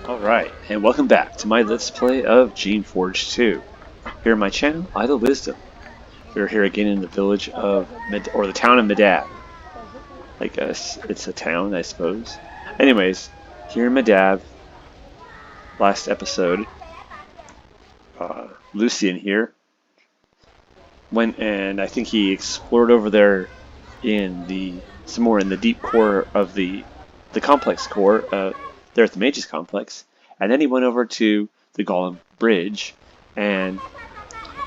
Alright, and welcome back to my Let's Play of Geneforge 2. Here on my channel, Idle Wisdom. We're here again in the village of, the town of Medab. I guess it's a town, I suppose. Anyways, here in Medab, last episode, Lucian here went and I think he explored over there in somewhere in the deep core of the complex core, there at the Mage's Complex, and then he went over to the Golem Bridge and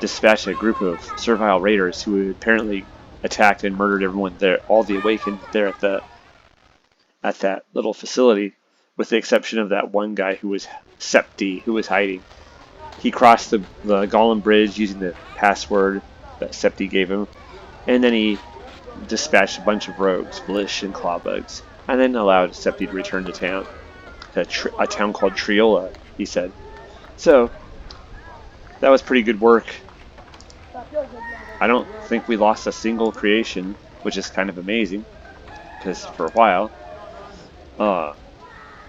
dispatched a group of servile raiders who had apparently attacked and murdered everyone there, all the Awakened there at that little facility, with the exception of that one guy who was Septi, who was hiding. He crossed the Golem Bridge using the password that Septi gave him, and then he dispatched a bunch of rogues, Blish and Clawbugs, and then allowed Septi to return to town. A town called Triola, he said. So, that was pretty good work. I don't think we lost a single creation, which is kind of amazing, because for a while,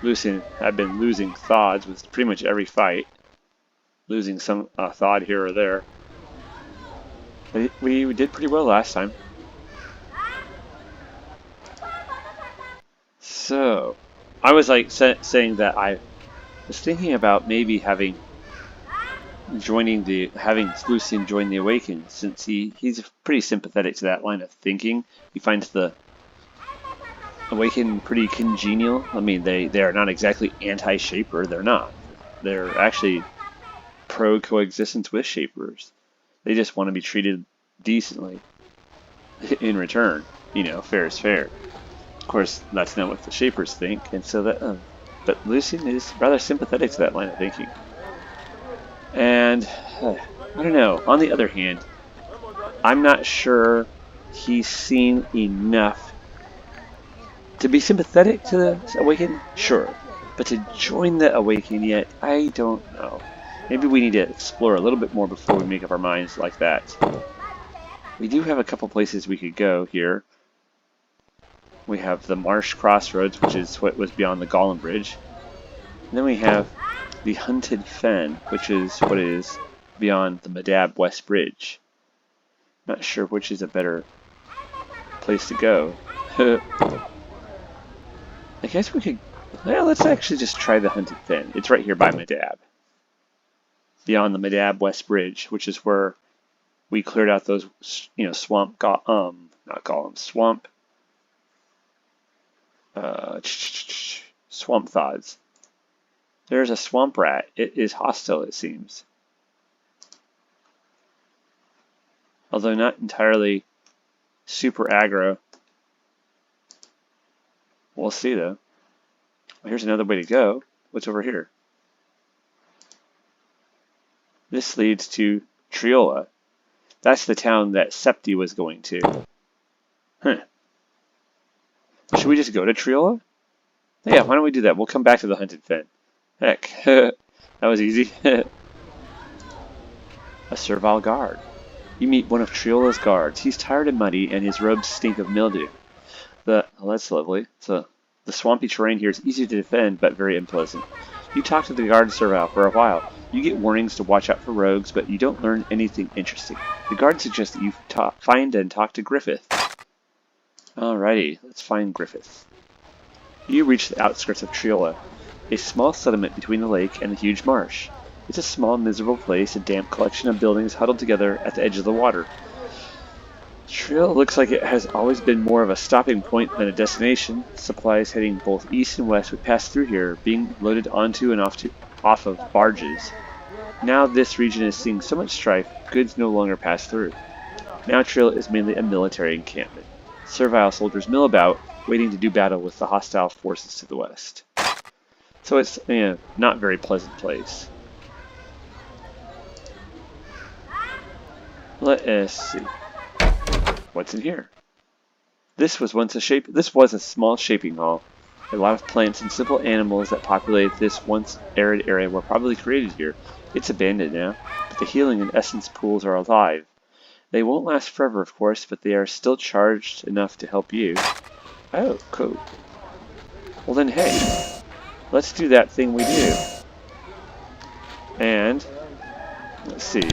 Lucian had been losing thoughts with pretty much every fight, losing some thought here or there. But we did pretty well last time. So, I was like saying that I was thinking about maybe having Lucian join the Awakened, since he's pretty sympathetic to that line of thinking. He finds the Awakened pretty congenial. I mean, they are not exactly anti-Shaper. They're not. They're actually pro-coexistence with Shapers. They just want to be treated decently in return. You know, fair is fair. Of course, that's not what the Shapers think, and so that. But Lucian is rather sympathetic to that line of thinking. And I don't know. On the other hand, I'm not sure he's seen enough to be sympathetic to the Awakened. Sure, but to join the Awakened yet, I don't know. Maybe we need to explore a little bit more before we make up our minds like that. We do have a couple places we could go here. We have the Marsh Crossroads, which is what was beyond the Golem Bridge. And then we have the Hunted Fen, which is what is beyond the Medab West Bridge. Not sure which is a better place to go. I guess we could... Well, let's actually just try the Hunted Fen. It's right here by Medab. Beyond the Medab West Bridge, which is where we cleared out those, swamp... swamp thods. There's a swamp rat. It is hostile, it seems. Although not entirely super aggro. We'll see, though. Well, here's another way to go. What's over here? This leads to Triola. That's the town that Septi was going to. Huh. Should we just go to Triola? Yeah, why don't we do that? We'll come back to the Hunted Fen. Heck, that was easy. A servile guard. You meet one of Triola's guards. He's tired and muddy, and his robes stink of mildew. Well, that's lovely. So, the swampy terrain here is easy to defend, but very unpleasant. You talk to the guard servile for a while. You get warnings to watch out for rogues, but you don't learn anything interesting. The guard suggests that you find and talk to Griffith. Alrighty, let's find Griffith. You reach the outskirts of Triola, a small settlement between the lake and the huge marsh. It's a small, miserable place, a damp collection of buildings huddled together at the edge of the water. Triola looks like it has always been more of a stopping point than a destination. Supplies heading both east and west would pass through here, being loaded onto and off of barges. Now this region is seeing so much strife, goods no longer pass through. Now Triola is mainly a military encampment. Servile soldiers mill about, waiting to do battle with the hostile forces to the west. So it's not a very pleasant place. Let us see. What's in here? This was a small shaping hall. A lot of plants and simple animals that populate this once arid area were probably created here. It's abandoned now, but the healing and essence pools are alive. They won't last forever, of course, but they are still charged enough to help you. Oh, cool. Well then, hey. let's do that thing we do. And let's see.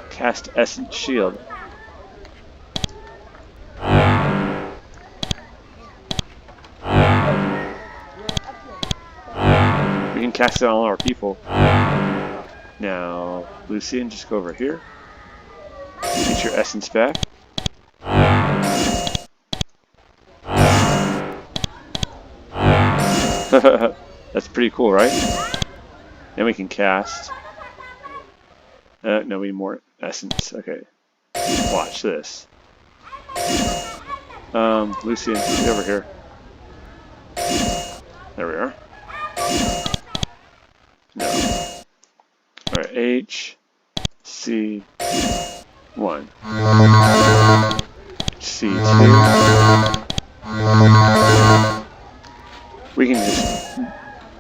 Cast Essence Shield. We can cast it on all our people. Now, Lucian, just go over here. Get your essence back. That's pretty cool, right? Then we can cast. No, we need more essence. Okay. Watch this. Lucian, get over here. There we are. No. Alright, H, C, 1. C, 2. We can just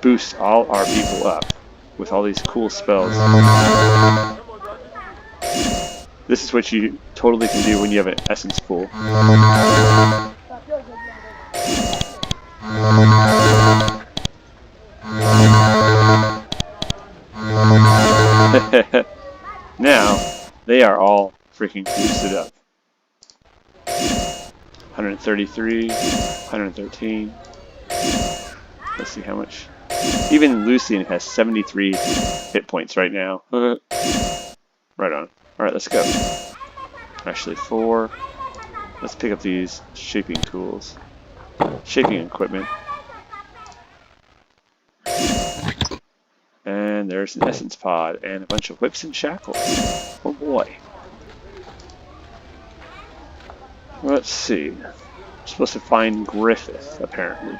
boost all our people up with all these cool spells. This is what you totally can do when you have an essence pool. Now, they are all freaking boosted up. 133, 113. Let's see how much. Even Lucian has 73 hit points right now. Right on. Alright, let's go. Actually, 4. Let's pick up these shaping tools. Shaping equipment. And there's an essence pod and a bunch of whips and shackles. Oh boy. Let's see. We're supposed to find Griffith, apparently.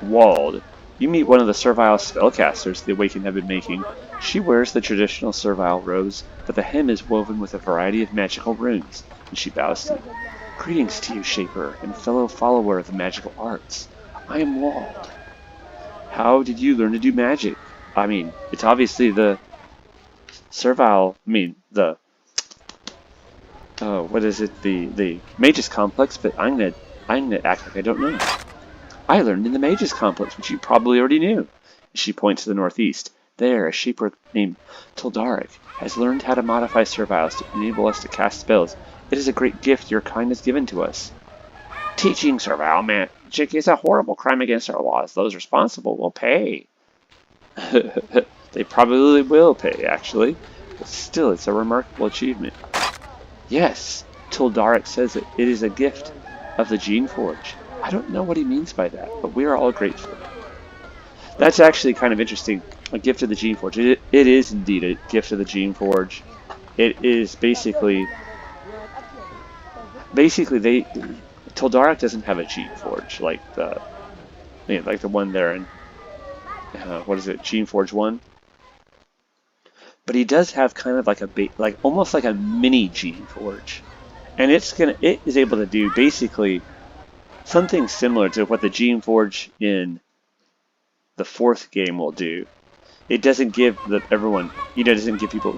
Walled. You meet one of the servile spellcasters the Awakened have been making. She wears the traditional servile robes, but the hem is woven with a variety of magical runes, and she bows to you. Greetings to you, Shaper, and fellow follower of the magical arts. I am Walled. How did you learn to do magic? I mean, it's obviously the servile, the what is it? The Magus Complex, but I'm gonna act like I don't know. I learned in the Magus Complex, which you probably already knew. She points to the northeast. There, a shaper named Tildaric has learned how to modify serviles to enable us to cast spells. It is a great gift your kind has given to us. Teaching servile magic is a horrible crime against our laws. Those responsible will pay. They probably will pay, actually. But still, it's a remarkable achievement. Yes, Tildaric says it is a gift of the Geneforge. I don't know what he means by that, but we are all grateful. That's actually kind of interesting. A gift of the Geneforge. It is indeed a gift of the Geneforge. It is basically Tildaric doesn't have a Geneforge like the one there in what is it, Geneforge 1? But he does have kind of like almost like a mini Geneforge. And it is able to do basically something similar to what the Geneforge in the 4th game will do. It doesn't give everyone, doesn't give people,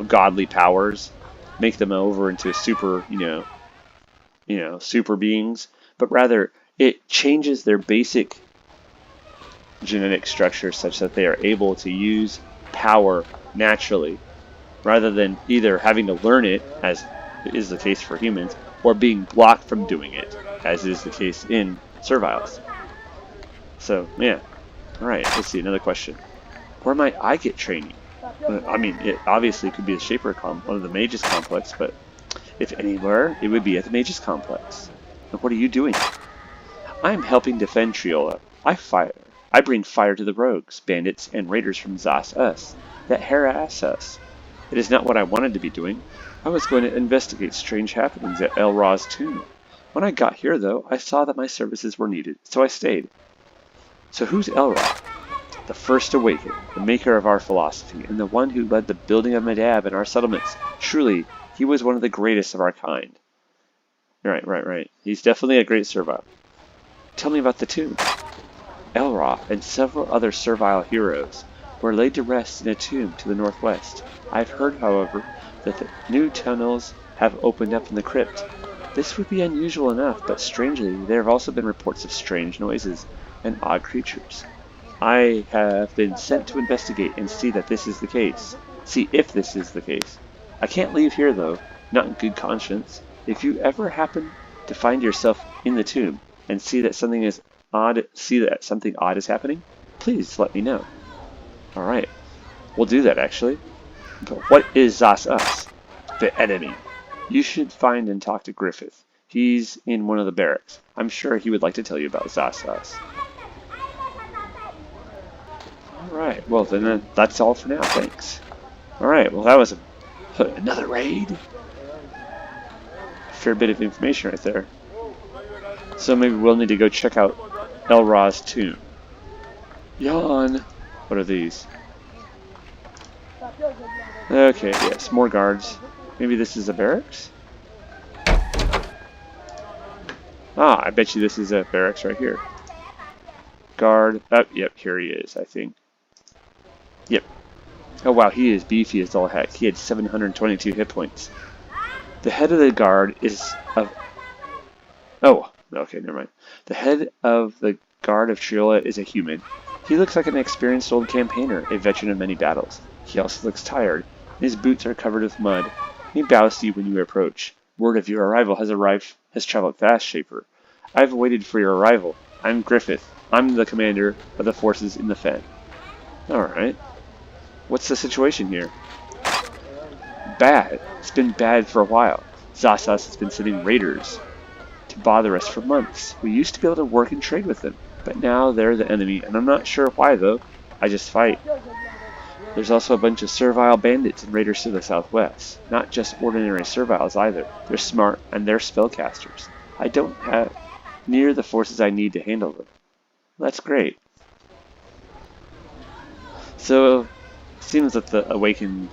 godly powers, make them over into super, super beings, but rather it changes their basic genetic structure such that they are able to use power naturally, rather than either having to learn it, as is the case for humans, or being blocked from doing it, as is the case in serviles. So, yeah. Alright, let's see, another question. Where might I get training? I mean, it obviously could be the Shaper one of the Magus Complex, but if anywhere, it would be at the Magus Complex. And what are you doing? I'm helping defend Triola. I bring fire to the rogues, bandits, and raiders from Zhass-Ess that harass us. It is not what I wanted to be doing. I was going to investigate strange happenings at El Ra's tomb. When I got here, though, I saw that my services were needed, so I stayed. So who's El Ra? The first Awakened, the maker of our philosophy, and the one who led the building of Medab in our settlements. Truly, he was one of the greatest of our kind. Right. He's definitely a great servile. Tell me about the tomb. El Ra and several other servile heroes were laid to rest in a tomb to the northwest. I've heard, however, that the new tunnels have opened up in the crypt. This would be unusual enough, but strangely, there have also been reports of strange noises and odd creatures. I have been sent to investigate and see that this is the case. See if this is the case. I can't leave here, though, not in good conscience. If you ever happen to find yourself in the tomb and see that something odd is happening, please let me know. All right, we'll do that actually. But what is Zhass-Ess? The enemy. You should find and talk to Griffith. He's in one of the barracks. I'm sure he would like to tell you about Zhass-Ess. Alright, well then that's all for now, thanks. Alright, well that was another raid. Fair bit of information right there. So maybe we'll need to go check out Elra's tomb. Yawn! What are these? Okay, yes, more guards. Maybe this is a barracks? Ah, I bet you this is a barracks right here. Guard. Oh, yep, here he is, I think. Yep. Oh wow, he is beefy as all heck. He had 722 hit points. The head of the guard is of... Oh, okay, never mind. The head of the guard of Triola is a human. He looks like an experienced old campaigner, a veteran of many battles. He also looks tired. His boots are covered with mud. He bows to you when you approach. Word of your arrival has traveled fast, Shaper. I've waited for your arrival. I'm Griffith. I'm the commander of the forces in the Fen. Alright. What's the situation here? Bad. It's been bad for a while. Zhass-Ess has been sending raiders to bother us for months. We used to be able to work and trade with them, but now they're the enemy, and I'm not sure why though. I just fight. There's also a bunch of servile bandits and raiders to the southwest. Not just ordinary serviles either. They're smart and they're spellcasters. I don't have near the forces I need to handle them. That's great. So, it seems that the Awakened...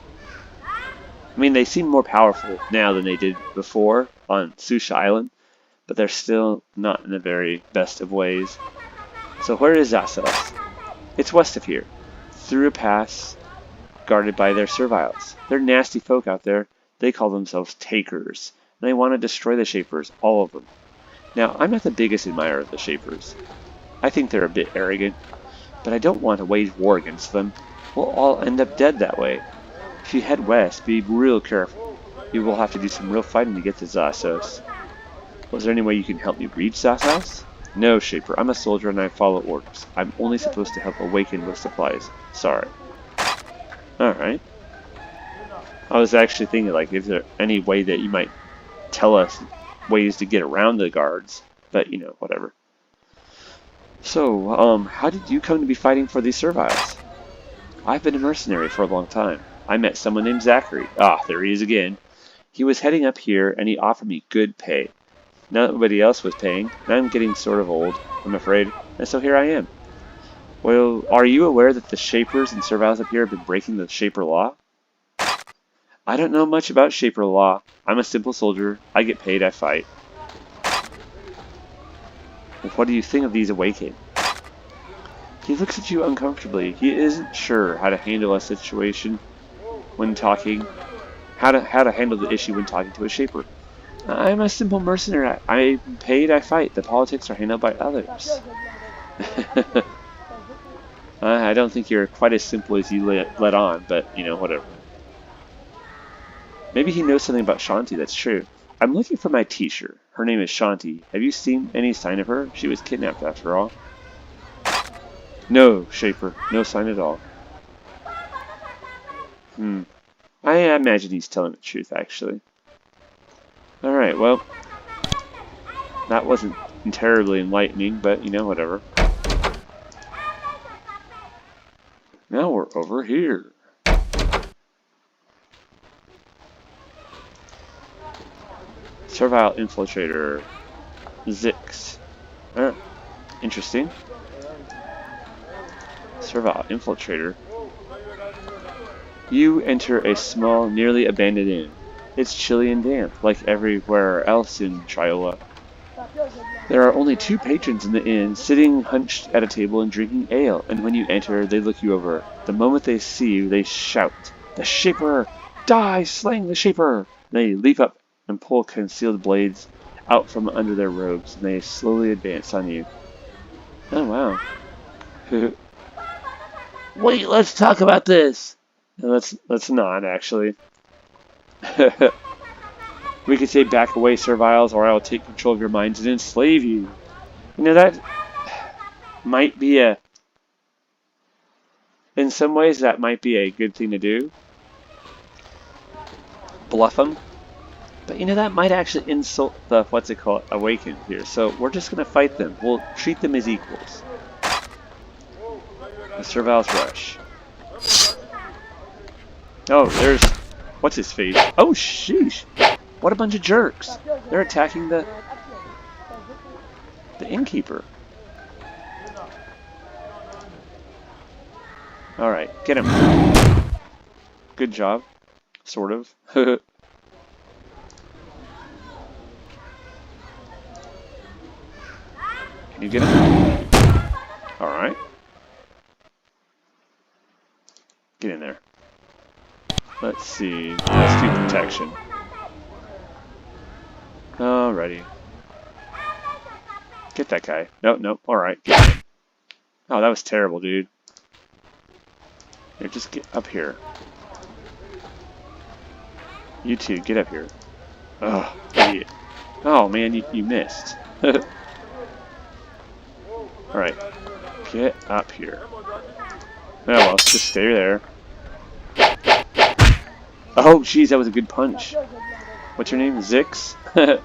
I mean, they seem more powerful now than they did before on Susha Island, but they're still not in the very best of ways. So where is Zhass-Ess? It's west of here, through a pass guarded by their serviles. They're nasty folk out there. They call themselves takers, and they want to destroy the Shapers, all of them. Now, I'm not the biggest admirer of the Shapers. I think they're a bit arrogant, but I don't want to wage war against them. We'll all end up dead that way. If you head west, be real careful. You will have to do some real fighting to get to Zhass-Ess. Was there any way you can help me reach Zhass-Ess? No, Shaper. I'm a soldier and I follow orders. I'm only supposed to help Awaken with supplies. Sorry. Alright. I was actually thinking, like, is there any way that you might tell us ways to get around the guards? But, you know, whatever. So, how did you come to be fighting for these serviles? I've been a mercenary for a long time. I met someone named Zachary. Ah, there he is again. He was heading up here and he offered me good pay. Nobody else was paying, and I'm getting sort of old, I'm afraid, and so here I am. Well, are you aware that the Shapers and serviles up here have been breaking the Shaper law? I don't know much about Shaper law. I'm a simple soldier. I get paid, I fight. What do you think of these Awakened? He looks at you uncomfortably. He isn't sure how to handle a situation when talking, how to handle the issue when talking to a Shaper. I'm a simple mercenary. I'm paid, I fight. The politics are handled by others. I don't think you're quite as simple as you let on, but, you know, whatever. Maybe he knows something about Shanti, that's true. I'm looking for my teacher. Her name is Shanti. Have you seen any sign of her? She was kidnapped after all. No, Shaper. No sign at all. I imagine he's telling the truth, actually. Alright, well, that wasn't terribly enlightening, but, you know, whatever. Now we're over here. Servile infiltrator. Zix. Interesting. Servile infiltrator. You enter a small, nearly abandoned inn. It's chilly and damp, like everywhere else in Triola. There are only 2 patrons in the inn, sitting hunched at a table and drinking ale, and when you enter, they look you over. The moment they see you, they shout, "The Shaper! Die, slaying the Shaper!" They leap up and pull concealed blades out from under their robes, and they slowly advance on you. Oh, wow. Wait, let's talk about this! No, let's not, actually. We could say back away, serviles, or I'll take control of your minds and enslave you. You know, that might be a... In some ways, that might be a good thing to do. Bluff them. But you know, that might actually insult the, what's it called, awakened here. So we're just going to fight them. We'll treat them as equals. The serviles rush. Oh, there's... What's his face? Oh, sheesh! What a bunch of jerks! They're attacking the innkeeper. Alright, get him. Good job. Sort of. Can you get him? Alright. Get in there. Let's see. Let's do protection. Alrighty. Get that guy. Nope, nope. Alright. Oh, that was terrible, dude. Here, just get up here. You two, get up here. Ugh, idiot. Oh, man, you missed. Alright. Get up here. Oh, well, just stay there. Oh, jeez, that was a good punch. What's your name? Zix? That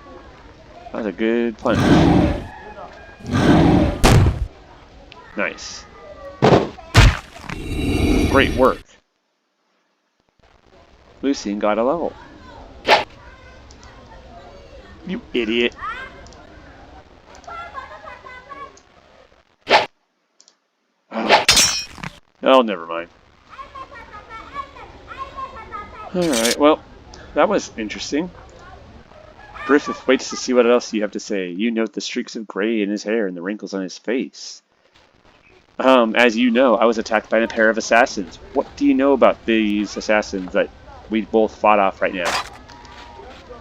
was a good punch. Nice. Great work. Lucian got a level. You idiot. Oh, never mind. Alright, well, that was interesting. Griffith waits to see what else you have to say. You note the streaks of gray in his hair and the wrinkles on his face. As you know, I was attacked by a pair of assassins. What do you know about these assassins that we both fought off right now?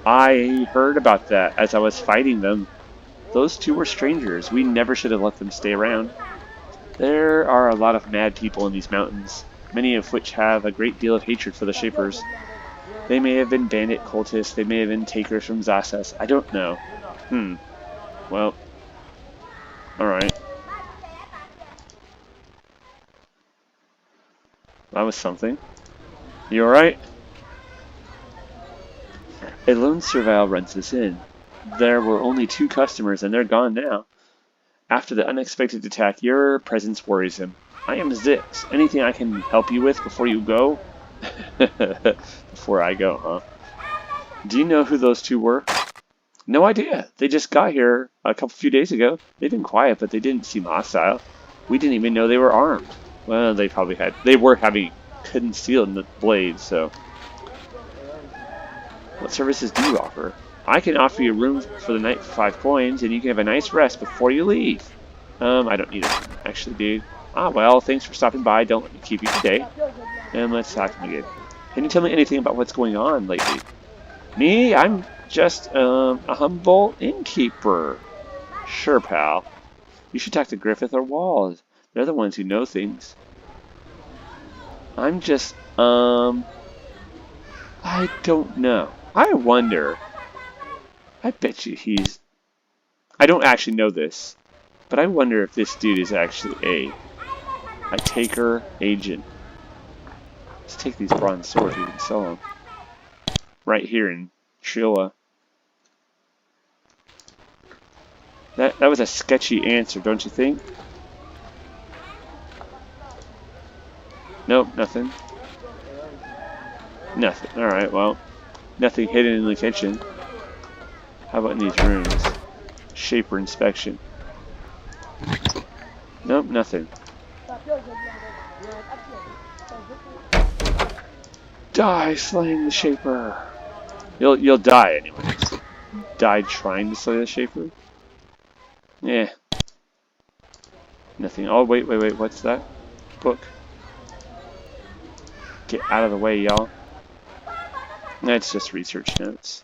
I heard about that as I was fighting them. Those two were strangers. We never should have let them stay around. There are a lot of mad people in these mountains, many of which have a great deal of hatred for the Shapers. They may have been bandit cultists, they may have been takers from Zhass-Ess. I don't know. Well, alright. That was something. You alright? A lone servile runs this inn. There were only 2 customers and they're gone now. After the unexpected attack, your presence worries him. I am Zix. Anything I can help you with before you go? Before I go, huh? Do you know who those 2 were? No idea. They just got here a few days ago. They've been quiet, but they didn't seem hostile. We didn't even know they were armed. Well, they probably had. They were having concealed blades, so. What services do you offer? I can offer you a room for the night for 5 coins, and you can have a nice rest before you leave. I don't need it, actually, dude. Ah, well, thanks for stopping by. Don't let me keep you today. And let's talk again. Can you tell me anything about what's going on lately? Me? I'm just a humble innkeeper. Sure, pal. You should talk to Griffith or Walls. They're the ones who know things. I'm just, I don't know. I wonder. I bet you he's... I don't actually know this, but I wonder if this dude is actually a taker agent. Let's take these bronze swords, we can sell them. Right here in Triola. That was a sketchy answer, don't you think? Nope, nothing. Nothing. Alright, well. Nothing hidden in the kitchen. How about in these rooms? Shaper inspection. Nope, nothing. Die slaying the Shaper. You'll die anyways. Die trying to slay the Shaper? Yeah. Nothing. Oh, wait, what's that? Book. Get out of the way, y'all. That's just research notes.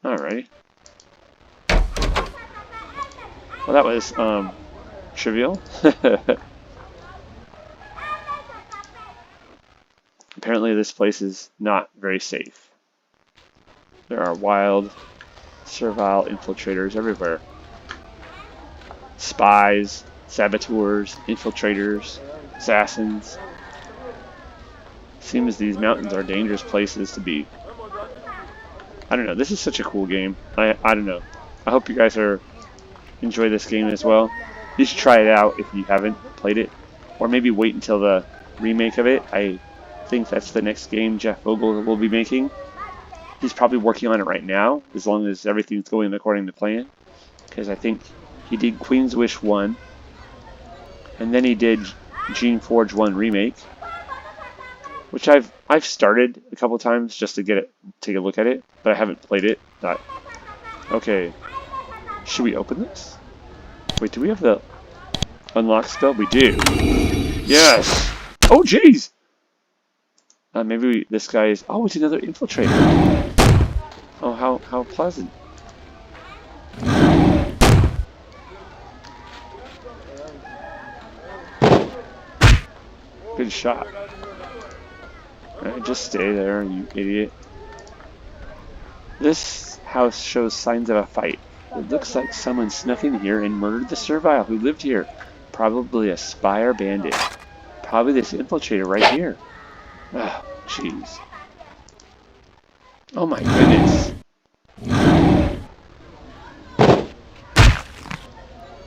Alrighty. Well, that was trivial. Apparently this place is not very safe. There are wild, servile infiltrators everywhere. Spies, saboteurs, infiltrators, assassins. Seems these mountains are dangerous places to be. I don't know, this is such a cool game. I don't know. I hope you guys enjoy this game as well. You should try it out if you haven't played it. Or maybe wait until the remake of it. I think that's the next game Jeff Vogel will be making. He's probably working on it right now, as long as everything's going according to plan. Because I think he did Queen's Wish 1. And then he did Geneforge 1 Remake. Which I've started a couple times just to take a look at it, but I haven't played it. Okay, should we open this? Wait, do we have the unlock spell? We do. Yes. Oh, jeez. Maybe this guy is. Oh, it's another infiltrator. Oh, how pleasant. Good shot. Alright, just stay there, you idiot. This house shows signs of a fight. It looks like someone snuck in here and murdered the servile who lived here. Probably a spy or bandit. Probably this infiltrator right here. Oh, jeez. Oh my goodness.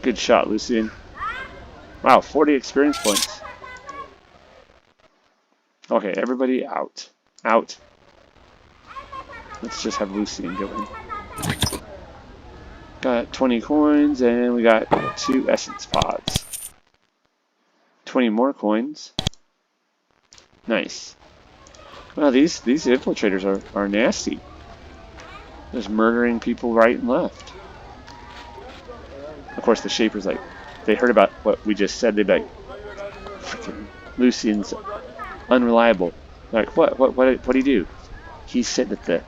Good shot, Lucian. Wow, 40 experience points. Okay, everybody out. Out. Let's just have Lucian going. Got 20 coins, and we got 2 essence pods. 20 more coins. Nice. Well, these infiltrators are nasty. Just murdering people right and left. Of course, the Shapers, like, they heard about what we just said. They'd be like, freaking Lucian's unreliable. Like, what did he do? He said that the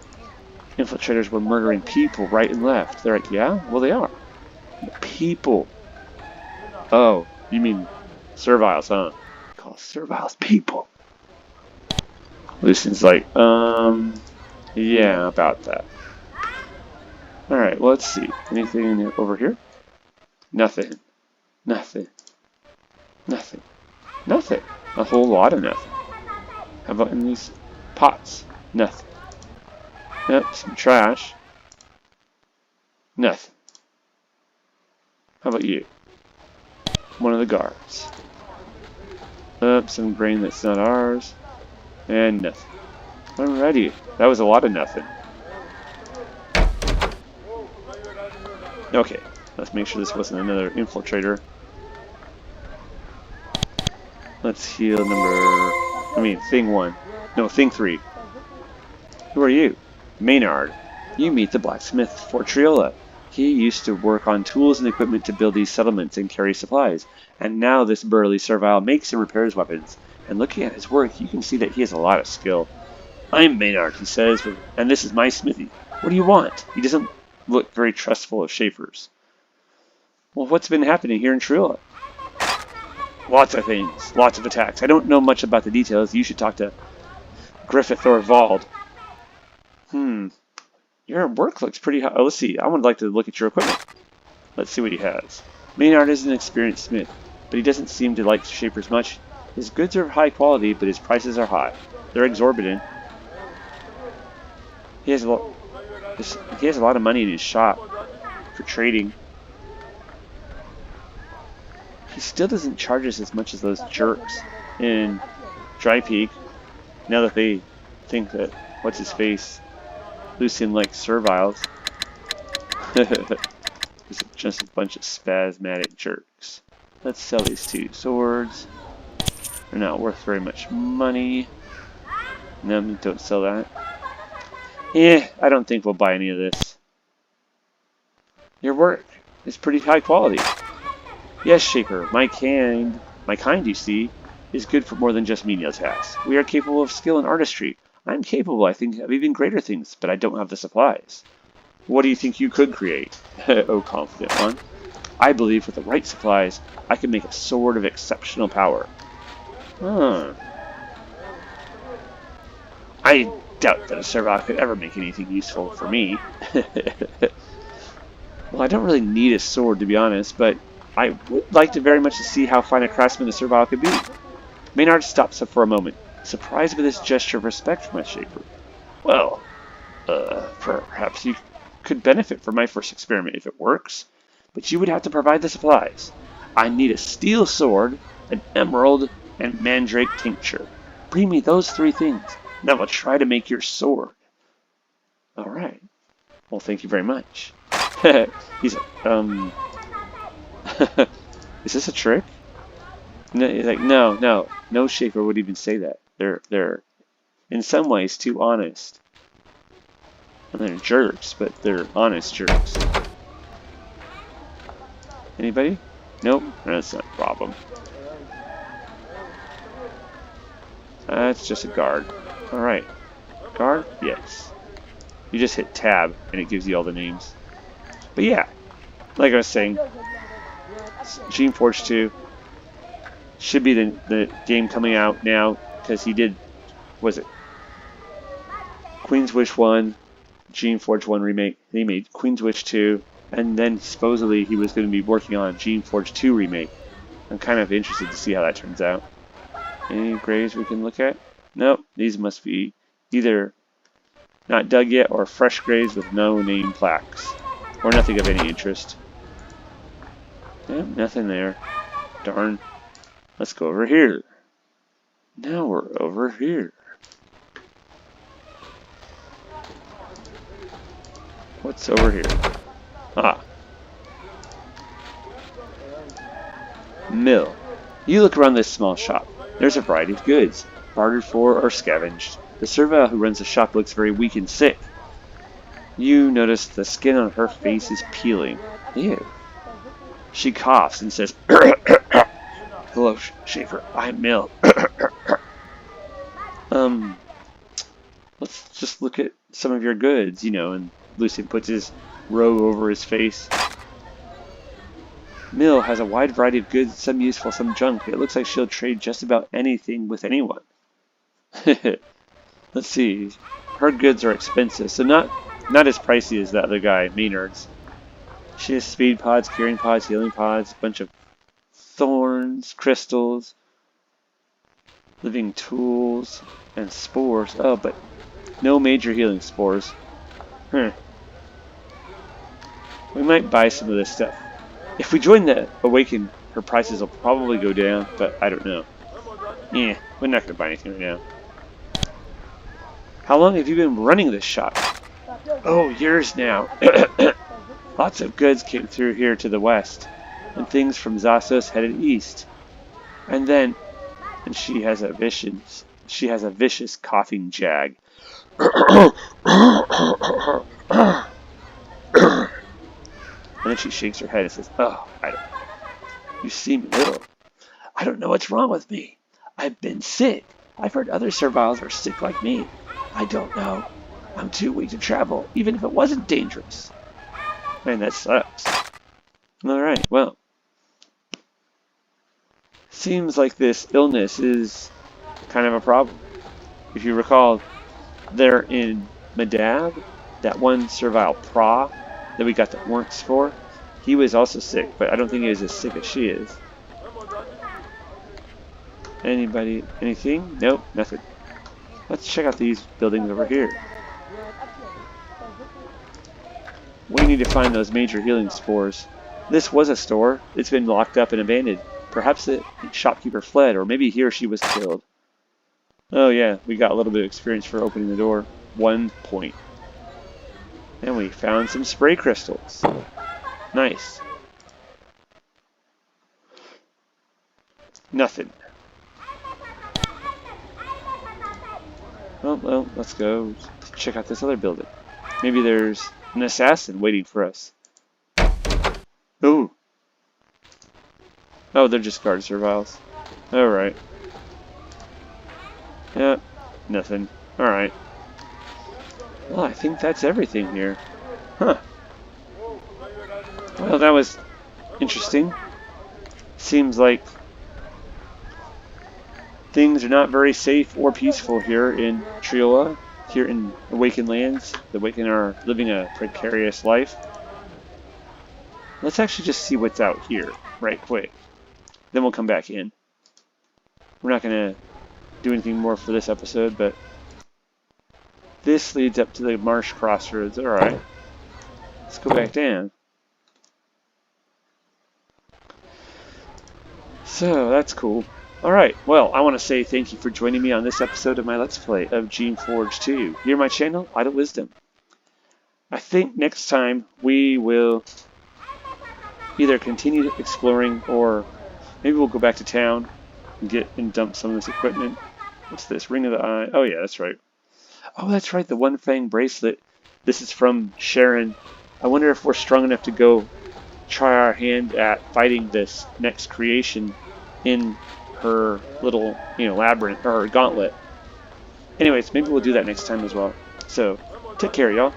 infiltrators were murdering people right and left. They're like, yeah? Well, they are. People. Oh, you mean serviles, huh? Call serviles people. Lucian's like, yeah, about that. Alright, well, let's see. Anything over here? Nothing. Nothing. Nothing. Nothing. A whole lot of nothing. How about in these pots? Nothing. Yep, some trash. Nothing. How about you? One of the guards. Some grain that's not ours. And nothing. Alrighty. That was a lot of nothing. Okay. Let's make sure this wasn't another infiltrator. Let's heal thing 1. No, thing 3. Who are you? Maynard. You meet the blacksmith for Triola. He used to work on tools and equipment to build these settlements and carry supplies. And now this burly servile makes and repairs weapons. And looking at his work, you can see that he has a lot of skill. I'm Maynard, he says, and this is my smithy. What do you want? He doesn't look very trustful of Shapers. Well, what's been happening here in Triola? Lots of things. Lots of attacks. I don't know much about the details. You should talk to Griffith or Vald. Your work looks pretty high. Oh, let's see. I would like to look at your equipment. Let's see what he has. Maynard is an experienced smith, but he doesn't seem to like Shapers much. His goods are high quality, but his prices are high. They're exorbitant. He has a lot of money in his shop for trading. He still doesn't charge us as much as those jerks in Dry Peak. Now that they think that, what's his face, Lucian likes serviles. It's just a bunch of spasmatic jerks. Let's sell these 2 swords. They're not worth very much money. No, don't sell that. I don't think we'll buy any of this. Your work is pretty high quality. Yes, Shaper, my kind, you see, is good for more than just menial tasks. We are capable of skill and artistry. I'm capable, I think, of even greater things, but I don't have the supplies. What do you think you could create? Oh, confident one. I believe with the right supplies, I can make a sword of exceptional power. Huh. I doubt that a servile could ever make anything useful for me. Well, I don't really need a sword, to be honest, but I would like to very much see how fine a craftsman a servile could be. Maynard stops for a moment, surprised by this gesture of respect for my shaper. Well, perhaps you could benefit from my first experiment if it works, but you would have to provide the supplies. I need a steel sword, an emerald, and mandrake tincture. Bring me those 3 things, and I will try to make your sword. All right. Well, thank you very much. He's like, is this a trick? No, he's like, no shaper would even say that. They're in some ways too honest. And they're jerks, but they're honest jerks. Anybody? Nope, that's not a problem. That's just a guard. Alright. Guard? Yes. You just hit tab and it gives you all the names. But yeah, like I was saying, Geneforge 2 should be the game coming out now, because he did, was it Queen's Wish 1, Geneforge 1 remake, he made Queen's Wish 2, and then supposedly he was going to be working on a Geneforge 2 remake. I'm kind of interested to see how that turns out. Any graves we can look at? Nope, these must be either not dug yet or fresh graves with no name plaques, or nothing of any interest. Yep, nothing there. Darn. Let's go over here. Now we're over here. What's over here? Ah. Mill. You look around this small shop. There's a variety of goods, bartered for or scavenged. The servile who runs the shop looks very weak and sick. You notice the skin on her face is peeling. Ew. She coughs and says, Hello, Schaefer. I'm Mill. Let's just look at some of your goods, and Lucian puts his robe over his face. Mill has a wide variety of goods, some useful, some junk. It looks like she'll trade just about anything with anyone. Let's see. Her goods are expensive, so not as pricey as the other guy, Maynard's. She has speed pods, curing pods, healing pods, a bunch of thorns, crystals, living tools, and spores. Oh, but no major healing spores. We might buy some of this stuff. If we join the Awaken, her prices will probably go down, but I don't know. Yeah, we're not going to buy anything right now. How long have you been running this shop? Oh, years now. Lots of goods came through here to the west, and things from Zhass-Ess headed east. And she has a vicious coughing jag. And then she shakes her head and says, Oh, you seem ill. I don't know what's wrong with me. I've been sick. I've heard other serviles are sick like me. I don't know. I'm too weak to travel, even if it wasn't dangerous. Man, that sucks. Alright, well. Seems like this illness is kind of a problem. If you recall, there in Medab, that one servile Pra that we got the orcs for, he was also sick, but I don't think he was as sick as she is. Anybody, anything? Nope, nothing. Let's check out these buildings over here. We need to find those major healing spores. This was a store. It's been locked up and abandoned. Perhaps the shopkeeper fled, or maybe he or she was killed. Oh yeah, we got a little bit of experience for opening the door. 1 point. And we found some spray crystals. Nice. Nothing. Well, let's go check out this other building. Maybe there's an assassin waiting for us. Ooh. Oh, they're just guard serviles. Alright. Yeah, nothing. Alright. Well, I think that's everything here. Huh. Well, that was interesting. Seems like things are not very safe or peaceful here in Triola, here in Awakened Lands. The Awakened are living a precarious life. Let's actually just see what's out here right quick. Then we'll come back in. We're not going to do anything more for this episode, but this leads up to the marsh crossroads. Alright. Let's go back down. So, that's cool. Alright, well, I want to say thank you for joining me on this episode of my Let's Play of Geneforge 2. Here on my channel, Idle Wisdom. I think next time we will either continue exploring or maybe we'll go back to town and get and dump some of this equipment. What's this? Ring of the Eye. Oh yeah, that's right. Oh, that's right, the One Fang bracelet. This is from Sharon. I wonder if we're strong enough to go try our hand at fighting this next creation in her little, labyrinth or gauntlet. Anyways, maybe we'll do that next time as well. So, take care, y'all.